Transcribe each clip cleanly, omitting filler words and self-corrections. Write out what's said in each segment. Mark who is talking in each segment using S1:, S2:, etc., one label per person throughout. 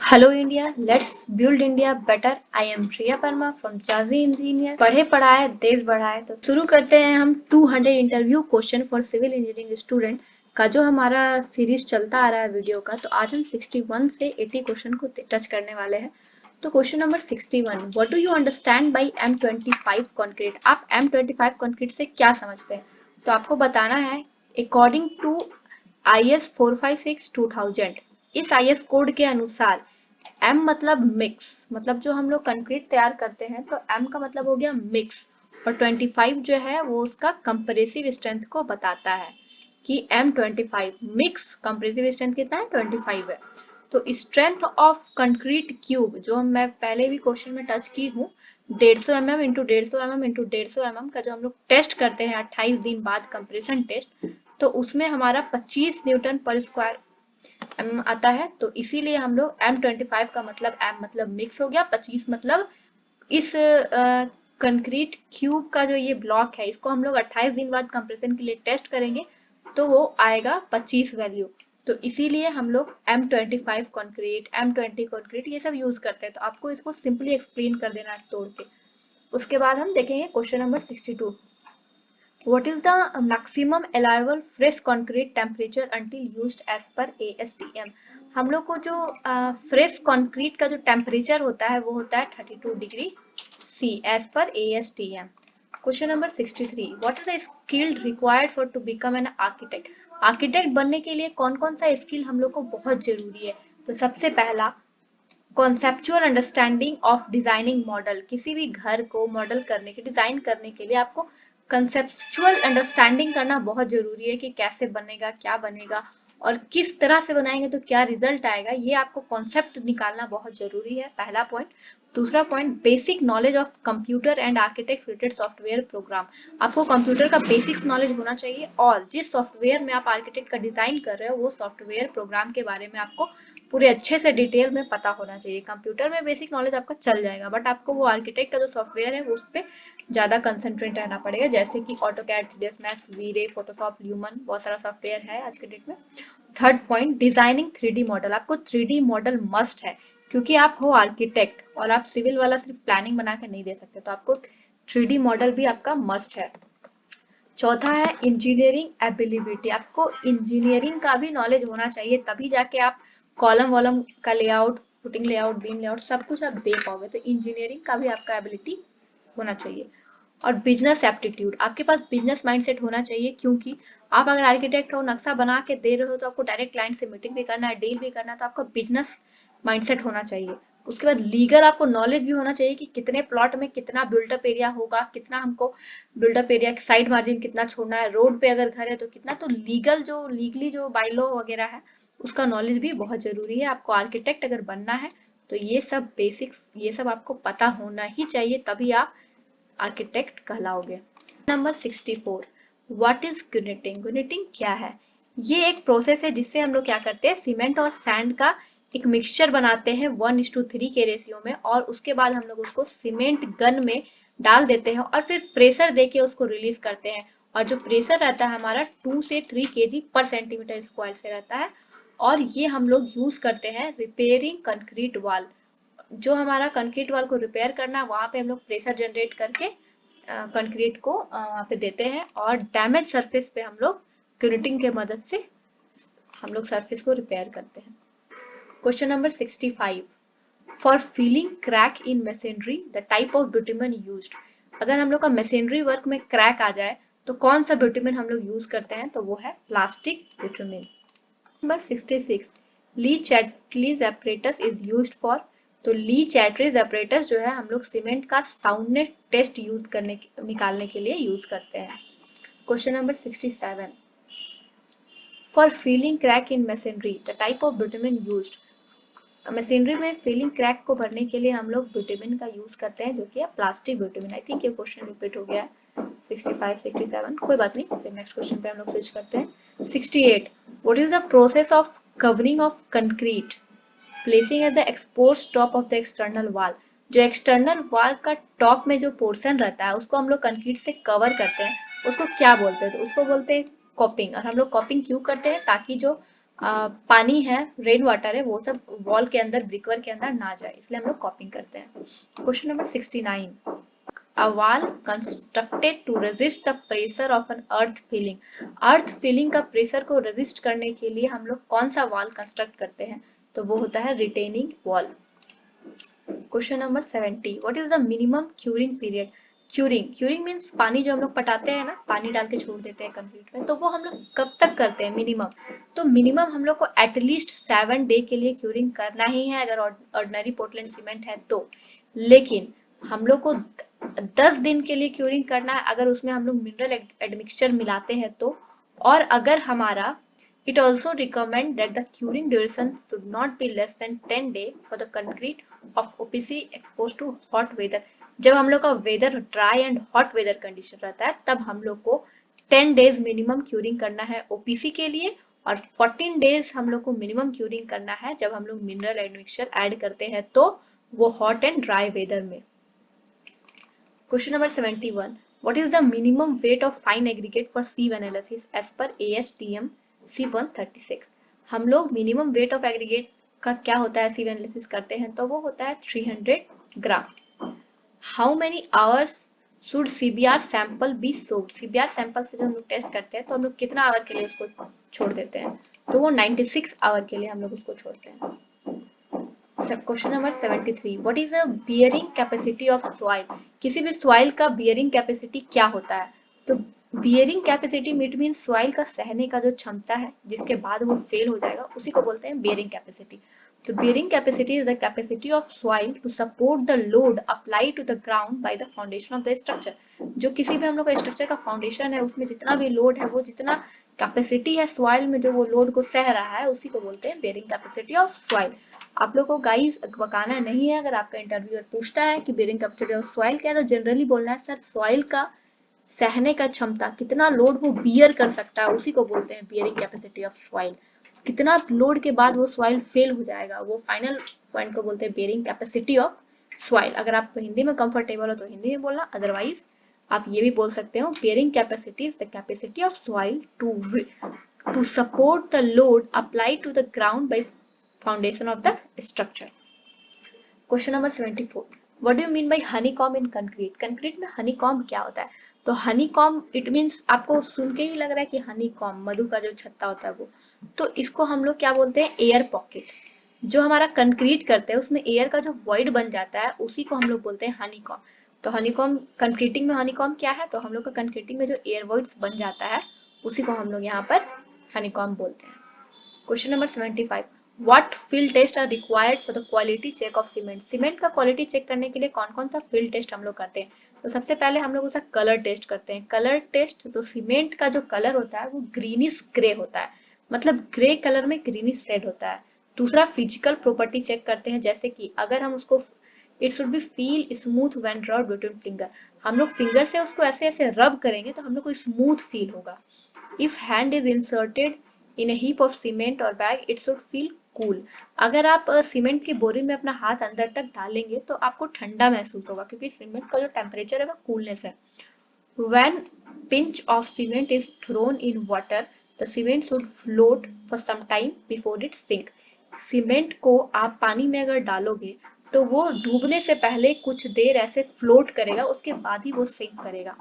S1: Hello India, let's build India better. I am Priya Verma from चाजी engineer. पढ़े पढ़ाए देश बढ़ाए। तो शुरू करते हैं हम 200 interview question for civil engineering student का जो हमारा सीरीज चलता आ रहा है वीडियो का। तो आज हम 61 से 80 क्वेश्चन को टच करने वाले हैं। तो question number 61, what do you understand by M25 concrete. आप M25 कॉन्क्रीट से क्या समझते हैं? तो आपको बताना है अकॉर्डिंग टू IS 456-2000, इस IS कोड के अनुसार एम मतलब मिक्स, मतलब जो हम लोग कंक्रीट तैयार करते हैं तो एम का मतलब हो गया मिक्स, और 25 जो है वो उसका कंप्रेसिव स्ट्रेंथ को बताता है कि M25 मिक्स कंप्रेसिव स्ट्रेंथ कितना है, 25 है। तो स्ट्रेंथ ऑफ कंक्रीट क्यूब जो मैं पहले भी क्वेश्चन में टच की हूँ, 150 mm into 150 mm into 150 mm का जो हम लोग टेस्ट करते हैं 28 दिन बाद कंप्रेशन टेस्ट, तो उसमें हमारा 25 न्यूटन पर स्क्वायर एम आता है। तो इसीलिए हम लोग M25 का मतलब एम मतलब मिक्स हो गया, 25 मतलब इस कंक्रीट क्यूब का जो ये ब्लॉक है इसको हम लोग 28 दिन बाद कंप्रेशन के लिए टेस्ट करेंगे तो वो आएगा 25 वैल्यू। तो इसीलिए हम लोग M25 कंक्रीट, M20 कंक्रीट ये सब यूज करते हैं। तो आपको इसको सिंपली एक्सप्लेन कर देना है तोड़ के। उसके बाद हम देखेंगे question number 62, what is the maximum allowable fresh concrete temperature until used as per ASTM। हम लोग को जो फ्रेश कंक्रीट का जो टेम्परेचर होता है वो होता है 32 degree C as per ASTM। Question number 63, what are the skill required for to become an architect. Architect बनने के लिए कौन कौन सा स्किल हम लोग को बहुत जरूरी है? तो सबसे पहला conceptual understanding of designing model. किसी भी घर को मॉडल करने के, डिजाइन करने के लिए आपको कंसेप्चुअल अंडरस्टैंडिंग करना बहुत जरूरी है कि कैसे बनेगा, क्या बनेगा और किस तरह से बनाएंगे तो क्या रिजल्ट आएगा। ये आपको कॉन्सेप्ट निकालना बहुत जरूरी है, पहला पॉइंट। दूसरा point, basic knowledge of computer and architect related software program. आपको कंप्यूटर का बेसिक्स नॉलेज होना चाहिए और जिस सॉफ्टवेयर में आप आर्किटेक्ट का डिजाइन कर रहे हो वो सॉफ्टवेयर प्रोग्राम के बारे में आपको पूरे अच्छे से डिटेल में पता होना चाहिए। कंप्यूटर में बेसिक नॉलेज आपका चल जाएगा बट आपको वो आर्किटेक्ट का जो सॉफ्टवेयर है वो उस पर ज्यादा कंसंट्रेट रहना पड़ेगा, जैसे कि AutoCAD, CDS max, V Ray, Photoshop, Lumion, बहुत सारा सॉफ्टवेयर है आज के डेट में। Third point, designing 3D model. आपको 3D मॉडल मस्ट है क्योंकि आप हो आर्किटेक्ट और आप सिविल वाला सिर्फ प्लानिंग बना के नहीं दे सकते, तो आपको 3D मॉडल भी आपका मस्ट है। चौथा है इंजीनियरिंग एबिलिटी। आपको इंजीनियरिंग का भी नॉलेज होना चाहिए तभी जाके आप कॉलम वॉलम का layout, footing layout, beam layout सब कुछ आप दे पाओगे। तो इंजीनियरिंग का भी आपका एबिलिटी होना चाहिए। और बिजनेस एप्टीट्यूड, आपके पास बिजनेस माइंडसेट होना चाहिए क्योंकि आप अगर आर्किटेक्ट हो, नक्शा बना के दे रहे हो तो आपको डायरेक्ट क्लाइंट से मीटिंग भी करना है, डील भी करना है, तो आपका बिजनेस माइंडसेट होना चाहिए। उसके बाद लीगल आपको नॉलेज भी होना चाहिए कि कितने प्लॉट में कितना बिल्डअप एरिया होगा, कितना हमको बिल्डअप एरिया साइड मार्जिन कितना छोड़ना है, रोड पे अगर घर है तो कितना। तो लीगल जो लीगली जो बाइलॉ वगैरह है उसका नॉलेज भी बहुत जरूरी है। आपको आर्किटेक्ट अगर बनना है तो ये सब बेसिक्स, ये सब आपको पता होना ही चाहिए तभी आप आर्किटेक्ट कहलाओगे। Number 64, what is graniting. Graniting क्या है? ये एक प्रोसेस है जिससे हम लोग क्या करते हैं, सीमेंट और सैंड का एक मिक्सचर बनाते हैं 1:3 के रेशियो में, और उसके बाद हम लोग उसको सीमेंट गन में डाल देते हैं और फिर प्रेशर देके उसको रिलीज करते हैं। और जो प्रेशर रहता है हमारा 2 से 3 kg पर सेंटीमीटर स्क्वायर से रहता है। और ये हम लोग यूज करते हैं रिपेयरिंग कंक्रीट वॉल। जो हमारा कंक्रीट वॉल को रिपेयर करना, वहां पे हम लोग प्रेशर जनरेट करके कंक्रीट को वहां पे देते हैं और डैमेज सरफेस पे हम लोग ग्रेनिटिंग के मदद से हम लोग सरफेस को रिपेयर करते हैं। Question number 65, for filling crack in machinery the type of bitumen used. अगर हम लोग का मशीनरी वर्क में क्रैक आ जाए तो कौन सा बिटुमेन हम लोग यूज करते हैं? तो वो है plastic bitumen. Number 66, Le Chatelier apparatus is used for. तो ली चैटरीज apparatus जो है हम लोग सीमेंट का साउंडनेस टेस्ट यूज करने निकालने के लिए यूज करते हैं। Question number 67, for feeling crack in machinery the type of bitumen used. Machinery में फीलिंग क्रैक को भरने के लिए हम लोग बिटुमेन का यूज करते हैं जो कि है प्लास्टिक बिटुमेन। आई थिंक ये क्वेश्चन रिपीट हो गया है 65 67, कोई बात नहीं, फिर नेक्स्ट क्वेश्चन पे हम लोग स्विच करते हैं। 68, what is the process of covering of concrete placing at the exposed top of the external wall. जो एक्सटर्नल वॉल का टॉप में जो पोर्शन रहता है उसको हम लोग कंक्रीट से कवर करते हैं, उसको क्या बोलते हैं? तो उसको बोलते हैं कॉपिंग। और हम लोग कॉपिंग क्यों करते हैं? ताकि जो पानी है, रेन वाटर है, वो सब वॉल के अंदर, ब्रिकवर के अंदर ना जाए, इसलिए हम लोग कॉपिंग करते हैं। Question number 69, a wall constructed to resist the pressure of an earth filling। Earth filling का प्रेशर को रेजिस्ट करने के लिए हम लोग कौन सा वॉल कंस्ट्रक्ट करते हैं, तो वो होता है retaining wall. Question number 70, what is the minimum curing period. Curing means पानी जो हम लोग पटाते हैं ना, पानी डाल के छोड़ देते हैं कंक्रीट में, तो वो हम लोग कब तक करते हैं मिनिमम, तो मिनिमम हम लोग को एटलीस्ट 7 डे के लिए क्यूरिंग करना ही है अगर ऑर्डिनरी पोर्टलैंड सीमेंट है तो। लेकिन हम लोग को 10 दिन के लिए क्यूरिंग करना है अगर उसमें हम लोग मिनरल एडमिक्सचर मिलाते हैं तो। और अगर हमारा it also recommend that the curing duration should not be less than 10 day for the concrete of OPC exposed to hot weather। जब हम लोग का weather dry and hot weather condition रहता है तब हम लोग को 10 डेज मिनिमम क्यूरिंग करना है ओपीसी के लिए, और 14 डेज हम लोग को मिनिमम क्यूरिंग करना है जब हम लोग मिनरल एडमिक्सचर ऐड करते हैं तो वो हॉट एंड ड्राई वेदर में। Question number 71, what is the minimum weight of fine aggregate for sieve analysis as per ASTM C136। हम लोग मिनिमम वेट ऑफ एग्रीगेट का क्या होता है सीव एनालिसिस करते हैं तो वो होता है 300 gram. How many hours should CBR sample be soaked. CBR sample से जो हम लोग टेस्ट करते हैं तो हम लोग कितना आवर के लिए उसको छोड़ देते हैं, तो वो 96 आवर के लिए हम लोग उसको छोड़ते हैं। Question number 73, what is the bearing capacity of soil. किसी भी सॉइल का बियरिंग कैपेसिटी क्या होता है, तो bearing capacity it mean soil का सहने का जो क्षमता है जिसके बाद वो फेल हो जाएगा उसी को बोलते हैं बियरिंग कैपेसिटी। तो bearing capacity is the capacity of soil to support the load apply to the ground by the foundation of the structure. जो किसी भी हम लोग का स्ट्रक्चर का फाउंडेशन है उसमें जितना भी लोड है, वो जितना कैपेसिटी है सॉइल में जो वो लोड को सह रहा है उसी को बोलते हैं बियरिंग कैपेसिटी ऑफ सॉइल। आप लोग को गाइस बकाना नहीं है, अगर आपका इंटरव्यूअर पूछता है कि बियरिंग कैपेसिटी ऑफ सॉइल क्या है तो जनरली बोलना है सर सॉइल का सहने का क्षमता, कितना लोड वो बियर कर सकता है उसी को बोलते हैं बियरिंग कैपेसिटी ऑफ सॉइल। कितना लोड के बाद वो सॉइल फेल हो जाएगा वो फाइनल पॉइंट को बोलते हैं बियरिंग कैपेसिटी ऑफ सॉइल। अगर आपको हिंदी में कंफर्टेबल हो तो हिंदी में बोलना, अदरवाइज आप ये भी बोल सकते हो bearing capacity is the capacity of soil to support the load applied to the ground by foundation of the structure. Question number 74, what do you mean by honeycomb in concrete. Concrete में honeycomb क्या होता है, तो honeycomb it means आपको सुन के ही लग रहा है कि हनीकॉम्ब मधु का जो छत्ता होता है वो, तो इसको हम लोग क्या बोलते हैं एयर पॉकेट। जो हमारा कंक्रीट करते हैं उसमें एयर का जो वॉइड बन जाता है उसी को हम लोग बोलते हैं हनीकॉम्ब। तो हनीकॉम्ब कंक्रीटिंग में हनीकॉम्ब क्या है, तो हम लोग का कंक्रीटिंग में जो एयर वॉइड्स बन जाता है उसी को हम लोग यहाँ पर हनीकॉम्ब बोलते हैं। Question number 75, what field test are required for the quality check of cement. Cement का क्वालिटी चेक करने के लिए कौन कौन सा फील्ड टेस्ट हम लोग करते हैं, तो सबसे पहले हम लोग उसका कलर टेस्ट करते हैं। कलर टेस्ट, तो सीमेंट का जो कलर होता है वो ग्रीनिश ग्रे होता है, मतलब ग्रे कलर में ग्रीनिश शेड होता है। दूसरा फिजिकल प्रॉपर्टी चेक करते हैं, जैसे कि अगर हम उसको it should be feel smooth when rubbed between finger, हम लोग फिंगर से उसको ऐसे ऐसे रब करेंगे तो हम लोग को स्मूथ फील होगा। If hand is inserted in a heap of cement और bag it should feel cool. अगर आप सीमेंट की बोरी में अपना हाथ अंदर तक डालेंगे तो आपको ठंडा महसूस होगा क्योंकि सीमेंट का जो टेम्परेचर है वो कूलनेस है। When pinch of cement is thrown in water, the cement should float for some time before it sink। Cement को आप पानी में अगर डालोगे तो वो डूबने से पहले कुछ देर ऐसे फ्लोट करेगा, उसके बाद ही वो सिंक करेगा।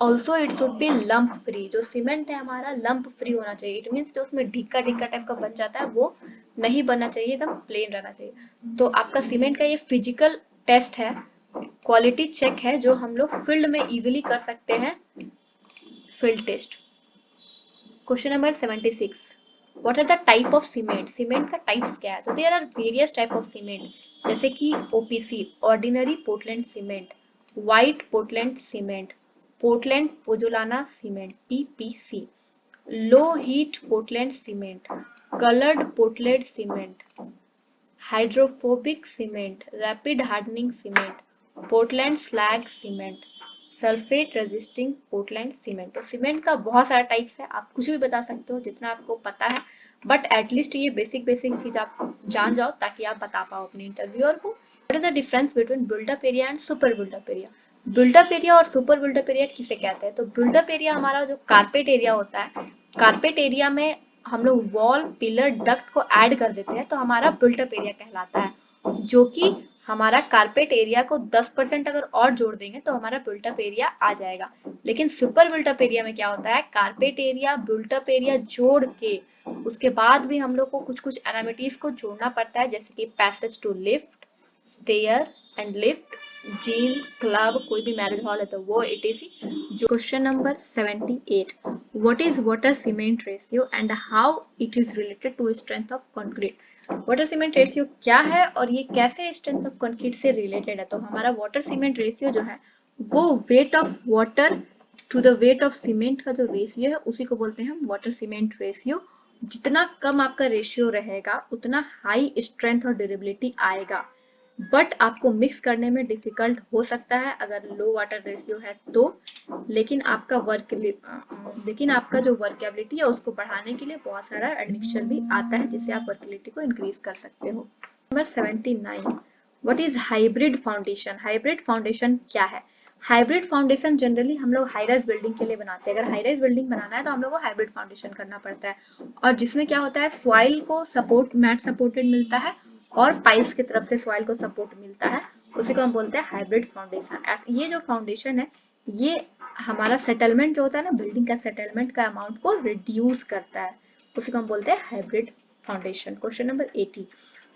S1: Also it should be lump free, जो सीमेंट है हमारा लंप फ्री होना चाहिए। इट मीन्स जो उसमें ढिक्का ढिक्का टाइप का बन जाता है वो नहीं बनना चाहिए, एकदम प्लेन रहना चाहिए। तो आपका सीमेंट का ये फिजिकल टेस्ट है, क्वालिटी चेक है जो हम लोग फील्ड में इजीली कर सकते हैं, field test. Question number 76, what are the type of cement. Cement का टाइप्स क्या है, तो there are various type of cement, जैसे कि OPC ordinary Portland cement, white Portland cement, Portland pozzolana cement PPC, low heat Portland cement, coloured Portland cement, hydrophobic cement, rapid hardening cement, Portland slag cement, sulphate resisting Portland cement. तो cement का बहुत सारा types है, आप कुछ भी बता सकते हो जितना आपको पता है, बट एटलीस्ट ये बेसिक बेसिक चीज आप जान जाओ ताकि आप बता पाओ अपने इंटरव्यूअर को। What is the difference between buildup area and super buildup area. Buildup area और सुपर बिल्डअप एरिया किसे कहते हैं, तो बिल्डअप एरिया हमारा जो कारपेट एरिया होता है, कारपेट एरिया में हम लोग वॉल, पिलर, डक्ट को ऐड कर देते हैं तो हमारा बिल्ट अप एरिया कहलाता है, जो कि हमारा कारपेट एरिया को 10% अगर और जोड़ देंगे तो हमारा बिल्ट अप एरिया आ जाएगा। लेकिन सुपर बिल्ट अप एरिया में क्या होता है, carpet area, built up area जोड़ के उसके बाद भी हम लोग को कुछ कुछ एनामिटीज को जोड़ना पड़ता है, जैसे कि passage to lift, stair and lift, gym, club, कोई भी मैरिज हॉल है तो वो etc। जो question number 78, what is water cement ratio and how it is related to strength of concrete. Water cement ratio क्या है और ये कैसे स्ट्रेंथ ऑफ कंक्रीट से रिलेटेड है। तो हमारा वाटर सीमेंट रेशियो जो है वो weight of water to the weight of cement का जो रेशियो है उसी को बोलते हैं हम वाटर सीमेंट रेशियो। जितना कम आपका रेशियो रहेगा उतना हाई स्ट्रेंथ और ड्यूरेबिलिटी आएगा, बट आपको मिक्स करने में डिफिकल्ट हो सकता है अगर लो वाटर रेशियो है तो। लेकिन आपका जो वर्केबिलिटी है उसको बढ़ाने के लिए बहुत सारा एडमिक्सचर भी आता है जिससे आप वर्केबिलिटी को इंक्रीज कर सकते हो। Number 79, what is hybrid foundation. Hybrid foundation क्या है। हाइब्रिड फाउंडेशन जनरली हम लोग हाई राइज बिल्डिंग के लिए बनाते हैं। अगर हाई राइज बिल्डिंग बनाना है तो हम लोग को हाइब्रिड फाउंडेशन करना पड़ता है, और जिसमें क्या होता है, सॉइल को सपोर्ट, मैट सपोर्टेड मिलता है और पाइल्स की तरफ से सॉइल को सपोर्ट मिलता है, उसी को हम बोलते हैं हाइब्रिड फाउंडेशन। ये जो फाउंडेशन है ये हमारा सेटलमेंट जो होता है ना, बिल्डिंग का सेटलमेंट का अमाउंट को रिड्यूस करता है, उसी को हम बोलते हैं hybrid foundation. Question number 80,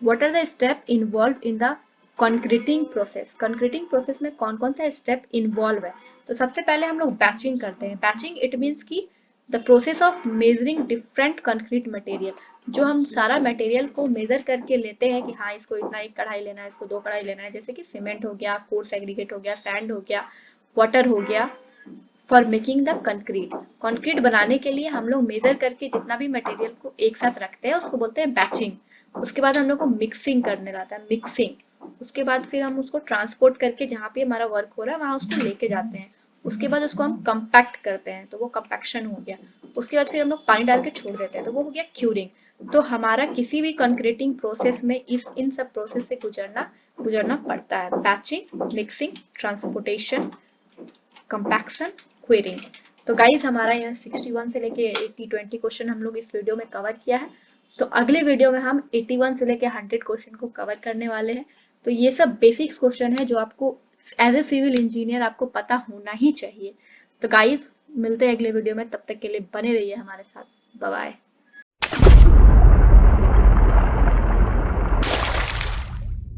S1: what are the step involve in the concreting process. Concreting process में कौन कौन सा स्टेप इन्वॉल्व है। तो सबसे पहले हम लोग बैचिंग करते हैं। बैचिंग इट मीन्स की the process of measuring different concrete material. जो हम सारा मटेरियल को मेजर करके लेते हैं कि हाँ इसको इतना एक कढ़ाई लेना है, इसको 2 कढ़ाई लेना है, जैसे कि सीमेंट हो गया, कोर्स एग्रीगेट हो गया, सैंड हो गया, वाटर हो गया, for making the concrete. Concrete बनाने के लिए हम लोग मेजर करके जितना भी मटेरियल को एक साथ रखते हैं उसको बोलते हैं बैचिंग। उसके बाद हम लोग को मिक्सिंग करने रहता है, मिक्सिंग। उसके बाद फिर हम उसको ट्रांसपोर्ट करके जहाँ पे हमारा वर्क हो रहा है वहां उसको लेके जाते हैं। उसके बाद उसको हम कंपैक्ट करते हैं तो वो कंपैक्शन हो गया। उसके बाद फिर हम लोग पानी डाल के छोड़ देते हैं तो वो हो गया क्यूरिंग। तो हमारा किसी भी कंक्रीटिंग प्रोसेस में इन सब प्रोसेस से गुजरना पड़ता है, batching, mixing, transportation, compaction, curing. तो गाइज हमारा यहाँ 61 से लेके 80-20 क्वेश्चन हम लोग इस वीडियो में कवर किया है। तो अगले वीडियो में हम 81 से लेके 100 क्वेश्चन को कवर करने वाले हैं। तो ये सब बेसिक्स क्वेश्चन है जो आपको एज ए सिविल इंजीनियर आपको पता होना ही चाहिए। तो गाइज मिलते हैं अगले वीडियो में, तब तक के लिए बने रहिए हमारे साथ। Bye bye.